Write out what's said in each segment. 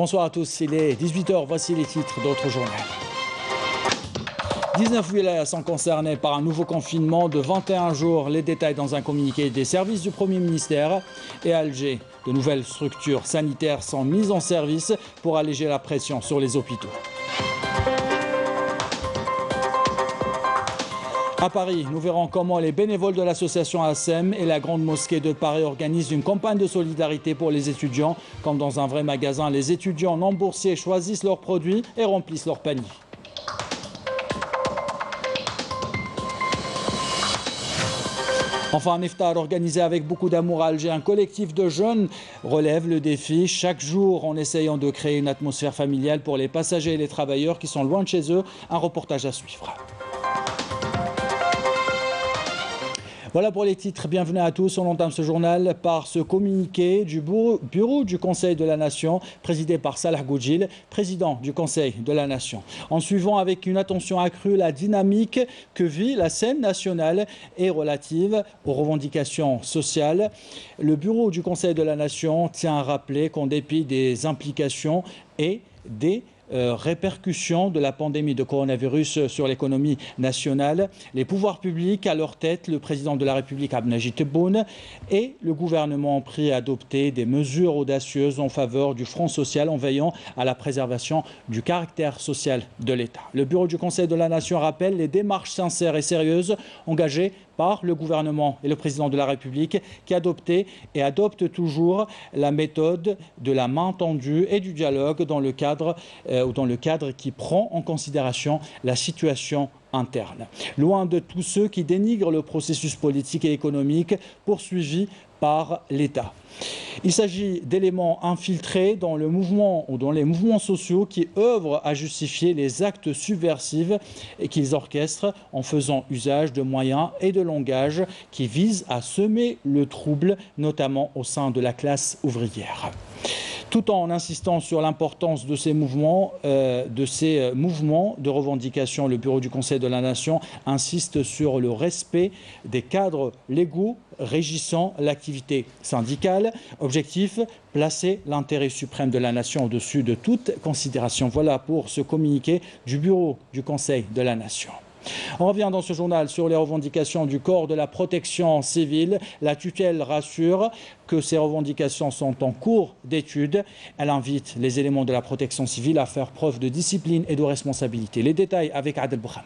Bonsoir à tous, il est 18h, voici les titres d'autres journaux. 19 wilayas sont concernées par un nouveau confinement de 21 jours. Les détails dans un communiqué des services du Premier ministère. Et à Alger, de nouvelles structures sanitaires sont mises en service pour alléger la pression sur les hôpitaux. À Paris, nous verrons comment les bénévoles de l'association ASEM et la Grande Mosquée de Paris organisent une campagne de solidarité pour les étudiants. Comme dans un vrai magasin, les étudiants non boursiers choisissent leurs produits et remplissent leur panier. Enfin, un iftar organisé avec beaucoup d'amour à Alger. Un collectif de jeunes relève le défi chaque jour en essayant de créer une atmosphère familiale pour les passagers et les travailleurs qui sont loin de chez eux. Un reportage à suivre. Voilà pour les titres. Bienvenue à tous. On entame ce journal par ce communiqué du bureau du Conseil de la Nation, présidé par Salah Goudjil, président du Conseil de la Nation. En suivant avec une attention accrue la dynamique que vit la scène nationale et relative aux revendications sociales, le bureau du Conseil de la Nation tient à rappeler qu'en dépit des implications et des répercussions de la pandémie de coronavirus sur l'économie nationale, les pouvoirs publics, à leur tête le président de la République Abdelmajid Tebboune et le gouvernement ont pris à adopter des mesures audacieuses en faveur du front social en veillant à la préservation du caractère social de l'État. Le bureau du Conseil de la Nation rappelle les démarches sincères et sérieuses engagées par le gouvernement et le président de la République qui a adopté et adopte toujours la méthode de la main tendue et du dialogue dans le cadre qui prend en considération la situation interne. Loin de tous ceux qui dénigrent le processus politique et économique poursuivi par l'État. Il s'agit d'éléments infiltrés dans le mouvement ou dans les mouvements sociaux qui œuvrent à justifier les actes subversifs et qu'ils orchestrent en faisant usage de moyens et de langage qui visent à semer le trouble, notamment au sein de la classe ouvrière. Tout en insistant sur l'importance de ces mouvements de revendication, le Bureau du Conseil de la Nation insiste sur le respect des cadres légaux régissant l'activité syndicale. Objectif, placer l'intérêt suprême de la nation au-dessus de toute considération. Voilà pour ce communiqué du Bureau du Conseil de la Nation. On revient dans ce journal sur les revendications du corps de la protection civile. La tutelle rassure que ces revendications sont en cours d'étude. Elle invite les éléments de la protection civile à faire preuve de discipline et de responsabilité. Les détails avec Adel Bouhames.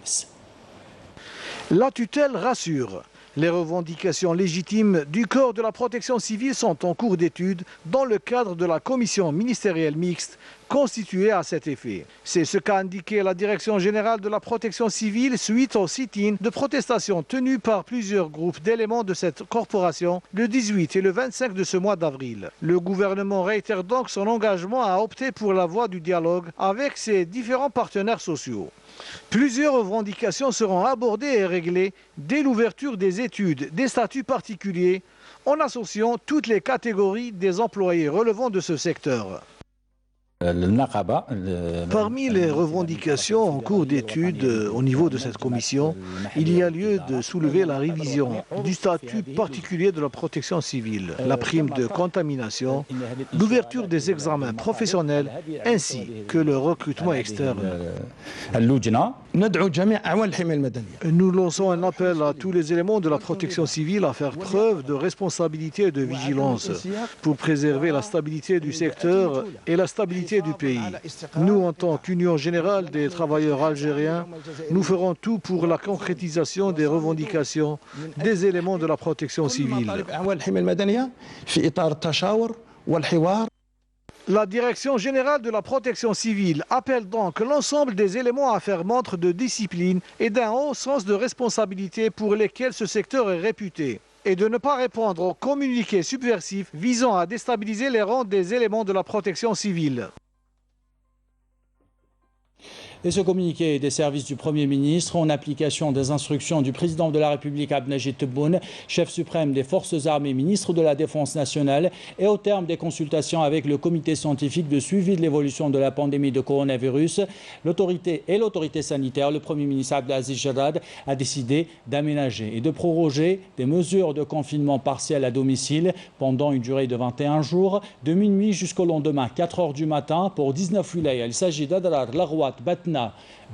La tutelle rassure. Les revendications légitimes du corps de la protection civile sont en cours d'étude dans le cadre de la commission ministérielle mixte constituée à cet effet. C'est ce qu'a indiqué la Direction générale de la protection civile suite au sit-in de protestation tenu par plusieurs groupes d'éléments de cette corporation le 18 et le 25 de ce mois d'avril. Le gouvernement réitère donc son engagement à opter pour la voie du dialogue avec ses différents partenaires sociaux. Plusieurs revendications seront abordées et réglées dès l'ouverture des études des statuts particuliers en associant toutes les catégories des employés relevant de ce secteur. Parmi les revendications en cours d'étude au niveau de cette commission, il y a lieu de soulever la révision du statut particulier de la protection civile, la prime de contamination, l'ouverture des examens professionnels ainsi que le recrutement externe. Nous lançons un appel à tous les éléments de la protection civile à faire preuve de responsabilité et de vigilance pour préserver la stabilité du secteur et la stabilité du pays. Nous, en tant qu'Union générale des travailleurs algériens, nous ferons tout pour la concrétisation des revendications des éléments de la protection civile. La Direction générale de la protection civile appelle donc l'ensemble des éléments à faire montre de discipline et d'un haut sens de responsabilité pour lesquels ce secteur est réputé, et de ne pas répondre aux communiqués subversifs visant à déstabiliser les rangs des éléments de la protection civile. Et ce communiqué des services du Premier ministre, en application des instructions du président de la République Abdelmajid Tebboune, chef suprême des forces armées, ministre de la Défense nationale, et au terme des consultations avec le comité scientifique de suivi de l'évolution de la pandémie de coronavirus, l'autorité sanitaire, le Premier ministre Abdelaziz Jarrad a décidé d'aménager et de proroger des mesures de confinement partiel à domicile pendant une durée de 21 jours, de minuit jusqu'au lendemain, 4 heures du matin, pour 19 wilayas. Il s'agit d'Adrar, Laghouat, Batna,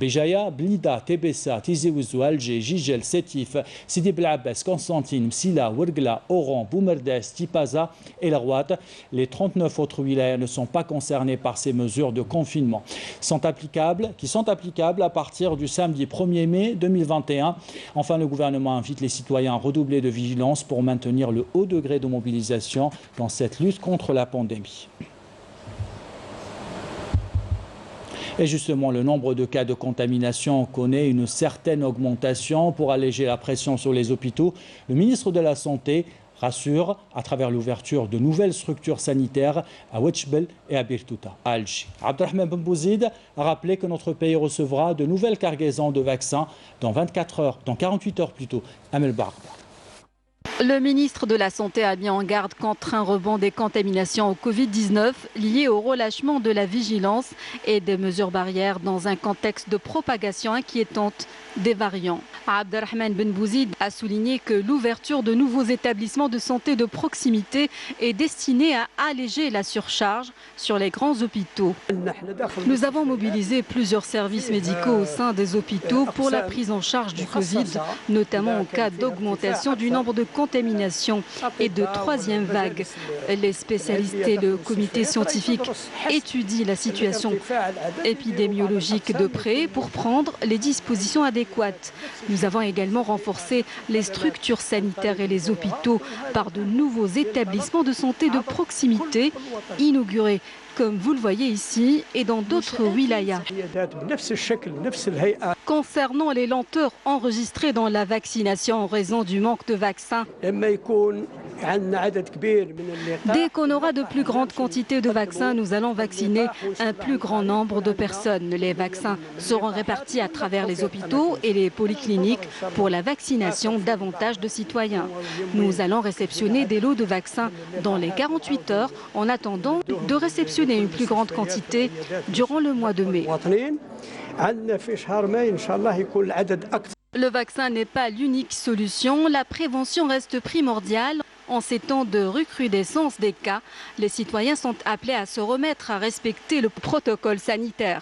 Béjaïa, Blida, Tébessa, Tizi Ouzou, Alger, Jijel, Sétif, Sidi Bel Abbas, Constantine, Msila, Ouergla, Oran, Boumerdes, Tipaza et Laghouat. Les 39 autres wilayas ne sont pas concernés par ces mesures de confinement qui sont applicables à partir du samedi 1er mai 2021. Enfin, le gouvernement invite les citoyens à redoubler de vigilance pour maintenir le haut degré de mobilisation dans cette lutte contre la pandémie. Et justement, le nombre de cas de contamination connaît une certaine augmentation. Pour alléger la pression sur les hôpitaux, le ministre de la Santé rassure à travers l'ouverture de nouvelles structures sanitaires à Ouetchbel et à Birtouta, à Alger. Abdelrahman Ben Bouzid a rappelé que notre pays recevra de nouvelles cargaisons de vaccins dans 48 heures plutôt. Amel Barba. Le ministre de la Santé a mis en garde contre un rebond des contaminations au Covid-19 lié au relâchement de la vigilance et des mesures barrières dans un contexte de propagation inquiétante des variants. Abdelrahman Ben Bouzid a souligné que l'ouverture de nouveaux établissements de santé de proximité est destinée à alléger la surcharge sur les grands hôpitaux. Nous avons mobilisé plusieurs services médicaux au sein des hôpitaux pour la prise en charge du Covid, notamment en cas d'augmentation du nombre de contaminations et de troisième vague. Les spécialistes et le comité scientifique étudient la situation épidémiologique de près pour prendre les dispositions adéquates. Nous avons également renforcé les structures sanitaires et les hôpitaux par de nouveaux établissements de santé de proximité inaugurés, comme vous le voyez ici, et dans d'autres wilayas. Concernant les lenteurs enregistrées dans la vaccination en raison du manque de vaccins, dès qu'on aura de plus grandes quantités de vaccins, nous allons vacciner un plus grand nombre de personnes. Les vaccins seront répartis à travers les hôpitaux et les polycliniques pour la vaccination davantage de citoyens. Nous allons réceptionner des lots de vaccins dans les 48 heures en attendant de réceptionner une plus grande quantité durant le mois de mai. Le vaccin n'est pas l'unique solution. La prévention reste primordiale. En ces temps de recrudescence des cas, les citoyens sont appelés à se remettre à respecter le protocole sanitaire.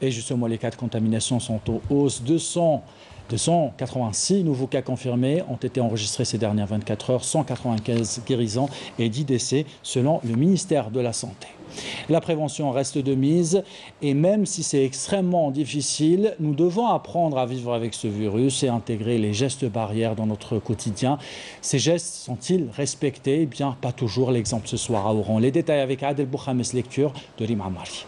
Et justement, les cas de contamination sont en hausse. 286 nouveaux cas confirmés ont été enregistrés ces dernières 24 heures, 195 guérisons et 10 décès selon le ministère de la Santé. La prévention reste de mise et même si c'est extrêmement difficile, nous devons apprendre à vivre avec ce virus et intégrer les gestes barrières dans notre quotidien. Ces gestes sont-ils respectés? Eh bien, pas toujours. L'exemple ce soir à Oran. Les détails avec Adel Bouhames, lecture de Rima Amari.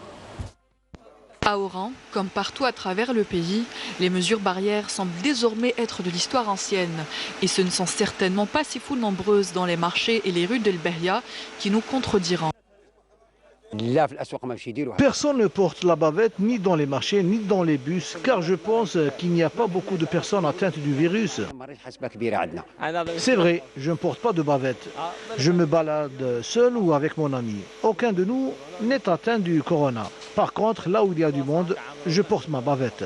À Oran, comme partout à travers le pays, les mesures barrières semblent désormais être de l'histoire ancienne. Et ce ne sont certainement pas ces foules nombreuses dans les marchés et les rues d'El Behia qui nous contrediront. Personne ne porte la bavette ni dans les marchés ni dans les bus car je pense qu'il n'y a pas beaucoup de personnes atteintes du virus. C'est vrai, je ne porte pas de bavette. Je me balade seul ou avec mon ami. Aucun de nous n'est atteint du corona. Par contre, là où il y a du monde, je porte ma bavette.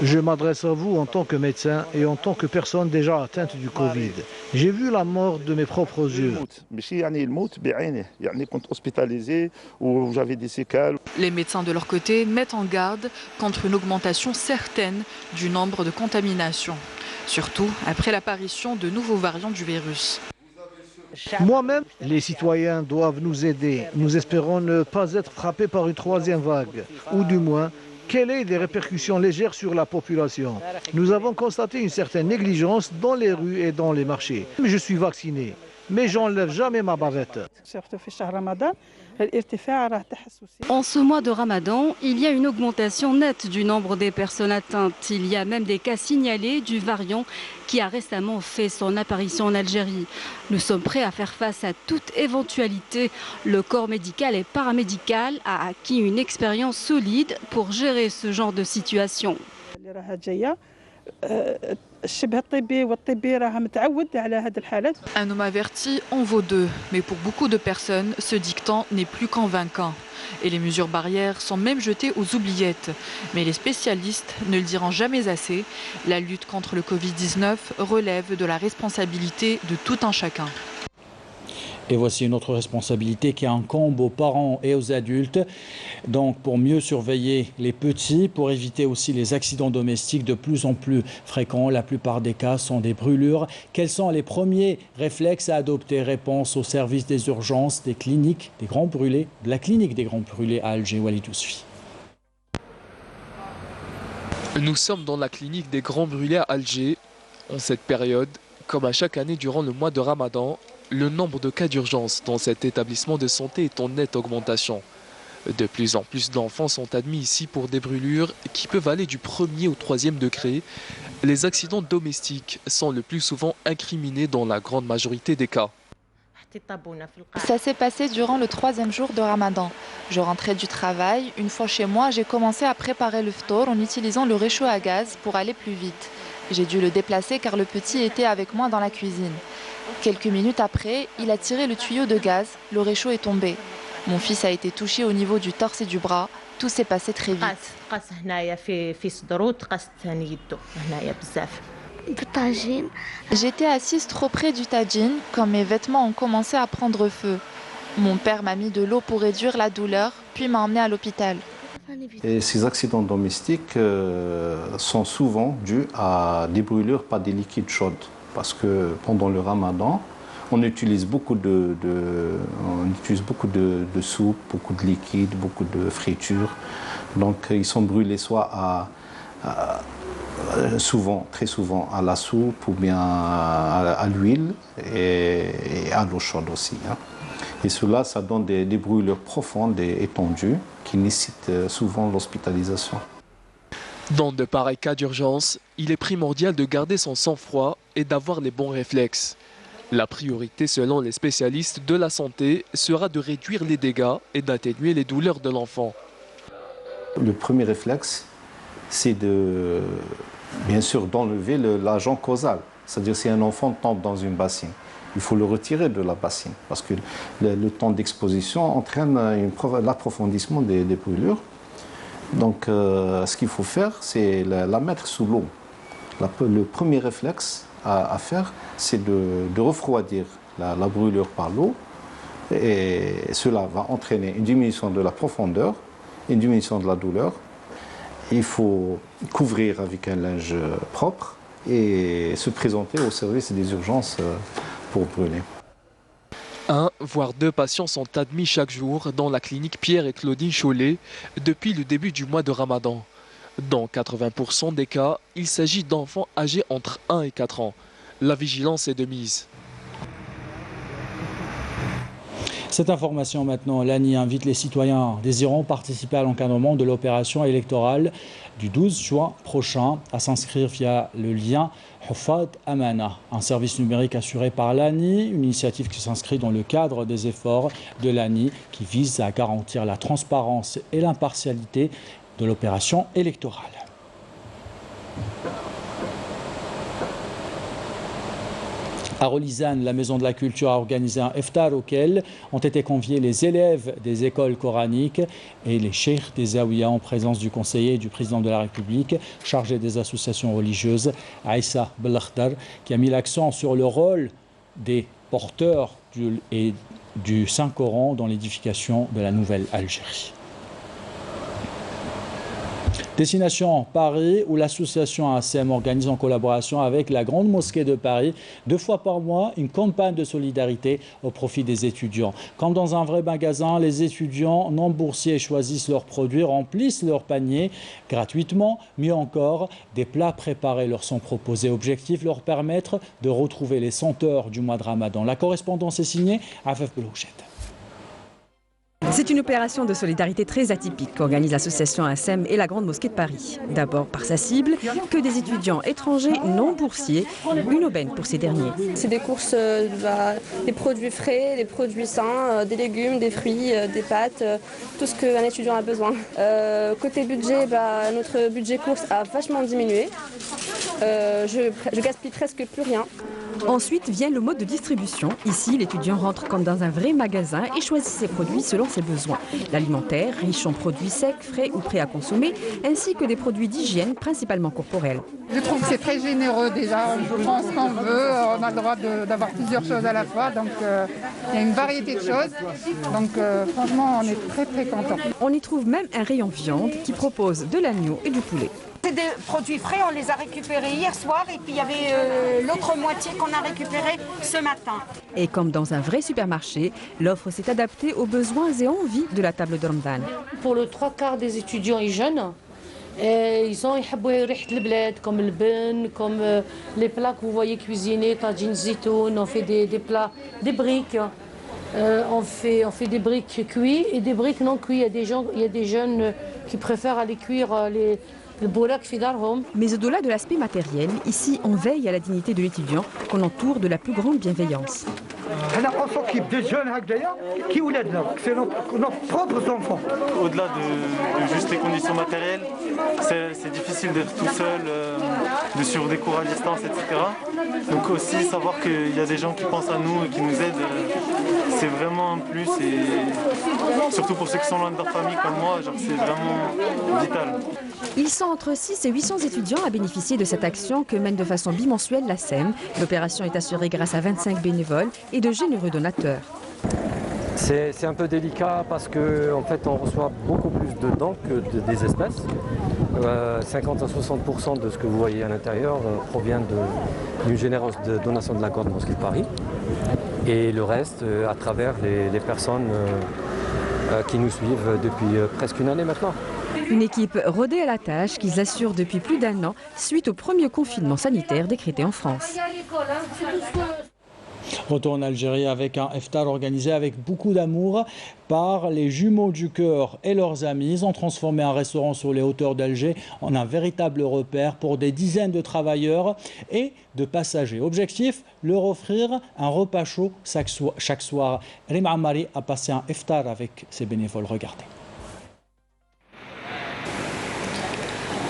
Je m'adresse à vous en tant que médecin et en tant que personne déjà atteinte du Covid. J'ai vu la mort de mes propres yeux. Les médecins de leur côté mettent en garde contre une augmentation certaine du nombre de contaminations, surtout après l'apparition de nouveaux variants du virus. Moi-même, les citoyens doivent nous aider. Nous espérons ne pas être frappés par une troisième vague, ou du moins quelles sont les répercussions légères sur la population. Nous avons constaté une certaine négligence dans les rues et dans les marchés. Mais je suis vacciné. mais j'enlève jamais ma barrette. En ce mois de Ramadan, il y a une augmentation nette du nombre des personnes atteintes. Il y a même des cas signalés du variant qui a récemment fait son apparition en Algérie. Nous sommes prêts à faire face à toute éventualité. Le corps médical et paramédical a acquis une expérience solide pour gérer ce genre de situation. Un homme averti en vaut deux, mais pour beaucoup de personnes, ce dicton n'est plus convaincant. Et les mesures barrières sont même jetées aux oubliettes. Mais les spécialistes ne le diront jamais assez, la lutte contre le Covid-19 relève de la responsabilité de tout un chacun. Et voici une autre responsabilité qui incombe aux parents et aux adultes. Donc pour mieux surveiller les petits, pour éviter aussi les accidents domestiques de plus en plus fréquents, la plupart des cas sont des brûlures. Quels sont les premiers réflexes à adopter? Réponse au service des urgences, des cliniques, des grands brûlés, de la clinique des grands brûlés à Alger. Walid Ousfi. Nous sommes dans la clinique des grands brûlés à Alger. En cette période, comme à chaque année durant le mois de Ramadan, le nombre de cas d'urgence dans cet établissement de santé est en nette augmentation. De plus en plus d'enfants sont admis ici pour des brûlures qui peuvent aller du 1er au 3e degré. Les accidents domestiques sont le plus souvent incriminés dans la grande majorité des cas. Ça s'est passé durant le 3e jour de Ramadan. Je rentrais du travail. Une fois chez moi, j'ai commencé à préparer le ftour en utilisant le réchaud à gaz pour aller plus vite. J'ai dû le déplacer car le petit était avec moi dans la cuisine. Quelques minutes après, il a tiré le tuyau de gaz, le réchaud est tombé. Mon fils a été touché au niveau du torse et du bras. Tout s'est passé très vite. J'étais assise trop près du tagine quand mes vêtements ont commencé à prendre feu. Mon père m'a mis de l'eau pour réduire la douleur, puis m'a emmené à l'hôpital. Et ces accidents domestiques sont souvent dus à des brûlures par des liquides chauds. Parce que pendant le Ramadan, on utilise beaucoup de soupe, beaucoup de liquides, beaucoup de fritures. Donc ils sont brûlés soit très souvent à la soupe ou bien à l'huile et à l'eau chaude aussi. Et cela, ça donne des brûlures profondes et étendues qui nécessitent souvent l'hospitalisation. Dans de pareils cas d'urgence, il est primordial de garder son sang-froid et d'avoir les bons réflexes. La priorité, selon les spécialistes de la santé, sera de réduire les dégâts et d'atténuer les douleurs de l'enfant. Le premier réflexe, c'est bien sûr d'enlever l'agent causal. C'est-à-dire si un enfant tombe dans une bassine, il faut le retirer de la bassine parce que le temps d'exposition entraîne l'approfondissement des brûlures. Donc ce qu'il faut faire, c'est la mettre sous l'eau. Le premier réflexe à faire, c'est de refroidir la brûlure par l'eau. Et cela va entraîner une diminution de la profondeur, une diminution de la douleur. Il faut couvrir avec un linge propre et se présenter au service des urgences pour brûler. 1 voire 2 patients sont admis chaque jour dans la clinique Pierre et Claudine Chollet depuis le début du mois de Ramadan. Dans 80% des cas, il s'agit d'enfants âgés entre 1 et 4 ans. La vigilance est de mise. Cette information maintenant, l'ANI invite les citoyens désirant participer à l'encadrement de l'opération électorale du 12 juin prochain à s'inscrire via le lien Hufad Amana, un service numérique assuré par l'ANI, une initiative qui s'inscrit dans le cadre des efforts de l'ANI qui vise à garantir la transparence et l'impartialité de l'opération électorale. À Rolizane, la Maison de la Culture a organisé un iftar auquel ont été conviés les élèves des écoles coraniques et les cheikhs des Zaouïas en présence du conseiller et du président de la République chargé des associations religieuses, Aïssa Belakhdar, qui a mis l'accent sur le rôle des porteurs du Saint-Coran dans l'édification de la nouvelle Algérie. Destination Paris, où l'association ASEM organise en collaboration avec la Grande Mosquée de Paris 2 fois par mois une campagne de solidarité au profit des étudiants. Comme dans un vrai magasin, les étudiants non boursiers choisissent leurs produits, remplissent leur panier gratuitement. Mieux encore, des plats préparés leur sont proposés. Objectif, leur permettre de retrouver les senteurs du mois de Ramadan. La correspondance est signée Afef Belouchet. C'est une opération de solidarité très atypique qu'organise l'association ASEM et la Grande Mosquée de Paris. D'abord par sa cible, que des étudiants étrangers non boursiers, une aubaine pour ces derniers. C'est des courses, des produits frais, des produits sains, des légumes, des fruits, des pâtes, tout ce qu'un étudiant a besoin. Côté budget, notre budget course a vachement diminué. Je gaspille presque plus rien. Ensuite vient le mode de distribution. Ici, l'étudiant rentre comme dans un vrai magasin et choisit ses produits selon ses besoins. L'alimentaire, riche en produits secs, frais ou prêts à consommer, ainsi que des produits d'hygiène, principalement corporels. Je trouve que c'est très généreux déjà. Je prends ce qu'on veut, on a le droit d'avoir plusieurs choses à la fois. Donc il y a une variété de choses. Donc franchement, on est très très contents. On y trouve même un rayon viande qui propose de l'agneau et du poulet. C'est des produits frais, on les a récupérés hier soir et puis il y avait l'autre moitié qu'on a récupéré ce matin. Et comme dans un vrai supermarché, l'offre s'est adaptée aux besoins et envies de la table de Ramadan. Pour le 3/4 des étudiants et jeunes, ils ont le bled, comme le ben, comme les plats que vous voyez cuisinés, tagine zitoun, on fait des plats, des briques. On fait des briques cuites et des briques non cuites. Il y a des jeunes qui préfèrent aller cuire le boulak fidarhom. Mais au-delà de l'aspect matériel, ici on veille à la dignité de l'étudiant qu'on entoure de la plus grande bienveillance. On s'occupe des jeunes qui c'est nos propres enfants. Au-delà de juste les conditions matérielles, c'est difficile d'être tout seul, de suivre des cours à distance, etc. Donc aussi savoir qu'il y a des gens qui pensent à nous et qui nous aident, c'est vraiment un plus. Et surtout pour ceux qui sont loin de leur famille comme moi, c'est vraiment vital. Ils sont entre 6 et 800 étudiants à bénéficier de cette action que mène de façon bimensuelle la SEM. L'opération est assurée grâce à 25 bénévoles et de généreux donateurs. C'est un peu délicat parce qu'en fait on reçoit beaucoup plus de dons que des espèces. 50 à 60% de ce que vous voyez à l'intérieur provient d'une généreuse donation de la Grande Mosquée de Paris. Et le reste à travers les personnes qui nous suivent depuis presque une année maintenant. Une équipe rodée à la tâche qu'ils assurent depuis plus d'un an suite au premier confinement sanitaire décrété en France. Retour en Algérie avec un iftar organisé avec beaucoup d'amour par les Jumeaux du Cœur et leurs amis. Ils ont transformé un restaurant sur les hauteurs d'Alger en un véritable repère pour des dizaines de travailleurs et de passagers. Objectif, leur offrir un repas chaud chaque soir. Rima Amari a passé un iftar avec ses bénévoles. Regardez.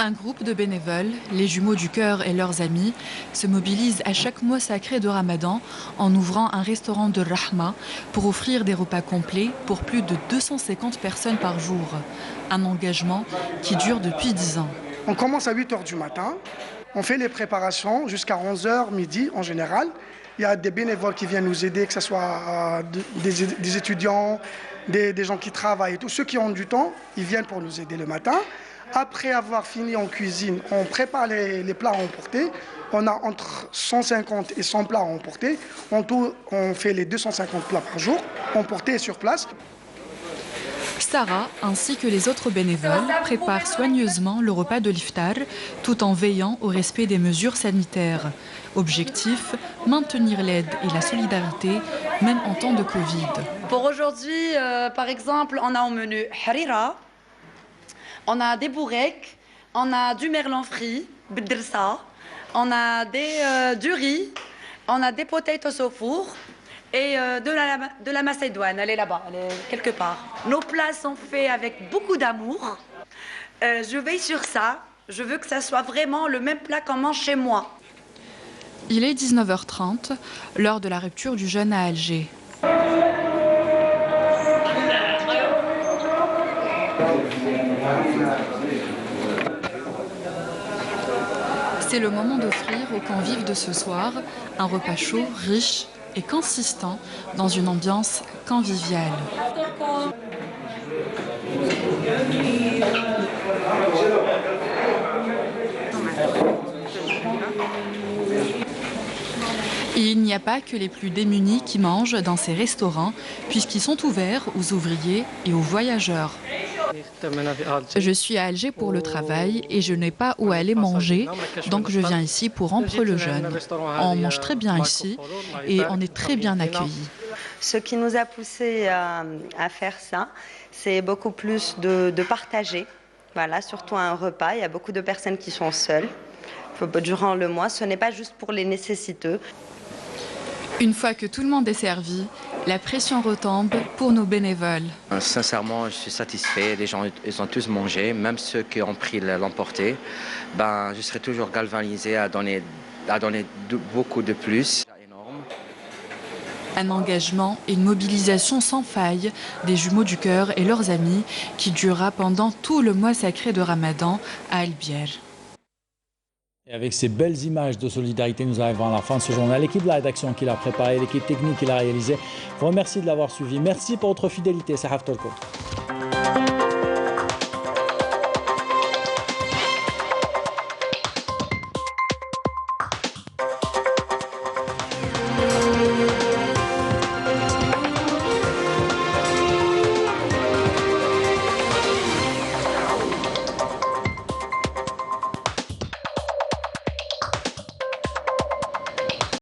Un groupe de bénévoles, les Jumeaux du Cœur et leurs amis, se mobilisent à chaque mois sacré de Ramadan en ouvrant un restaurant de Rahma pour offrir des repas complets pour plus de 250 personnes par jour. Un engagement qui dure depuis 10 ans. On commence à 8 h du matin, on fait les préparations jusqu'à 11 h midi en général. Il y a des bénévoles qui viennent nous aider, que ce soit des étudiants, des gens qui travaillent et tout. Ceux qui ont du temps, ils viennent pour nous aider le matin. Après avoir fini en cuisine, on prépare les plats à emporter. On a entre 150 et 100 plats à emporter. En tout, on fait les 250 plats par jour, emportés sur place. Sarah, ainsi que les autres bénévoles, préparent soigneusement le repas de l'iftar, tout en veillant au respect des mesures sanitaires. Objectif, maintenir l'aide et la solidarité, même en temps de Covid. Pour aujourd'hui, par exemple, on a au menu harira. On a des bourrecs, on a du merlan frit, bdrsa, on a du riz, on a des potatoes au four et de la macédoine. Elle est là-bas, elle est quelque part. Nos plats sont faits avec beaucoup d'amour. Je veille sur ça. Je veux que ça soit vraiment le même plat qu'on mange chez moi. Il est 19h30, l'heure de la rupture du jeûne à Alger. C'est le moment d'offrir aux convives de ce soir un repas chaud, riche et consistant dans une ambiance conviviale. n'y a pas que les plus démunis qui mangent dans ces restaurants, puisqu'ils sont ouverts aux ouvriers et aux voyageurs. Je suis à Alger pour le travail et je n'ai pas où aller manger, donc je viens ici pour rompre le jeûne. On mange très bien ici et on est très bien accueillis. Ce qui nous a poussé à faire ça, c'est beaucoup plus de partager. Voilà, surtout à un repas, il y a beaucoup de personnes qui sont seules. Durant le mois, ce n'est pas juste pour les nécessiteux. Une fois que tout le monde est servi, la pression retombe pour nos bénévoles. Sincèrement, je suis satisfait. Les gens, ils ont tous mangé, même ceux qui ont pris l'emporter. Je serai toujours galvanisé à donner beaucoup de plus. Un engagement et une mobilisation sans faille des Jumeaux du Cœur et leurs amis qui durera pendant tout le mois sacré de Ramadan à El Biar. Et avec ces belles images de solidarité, nous arrivons à la fin de ce journal. L'équipe de la rédaction qui l'a préparé, l'équipe technique qui l'a réalisé, vous remercie de l'avoir suivi. Merci pour votre fidélité. Sahaf Tolko.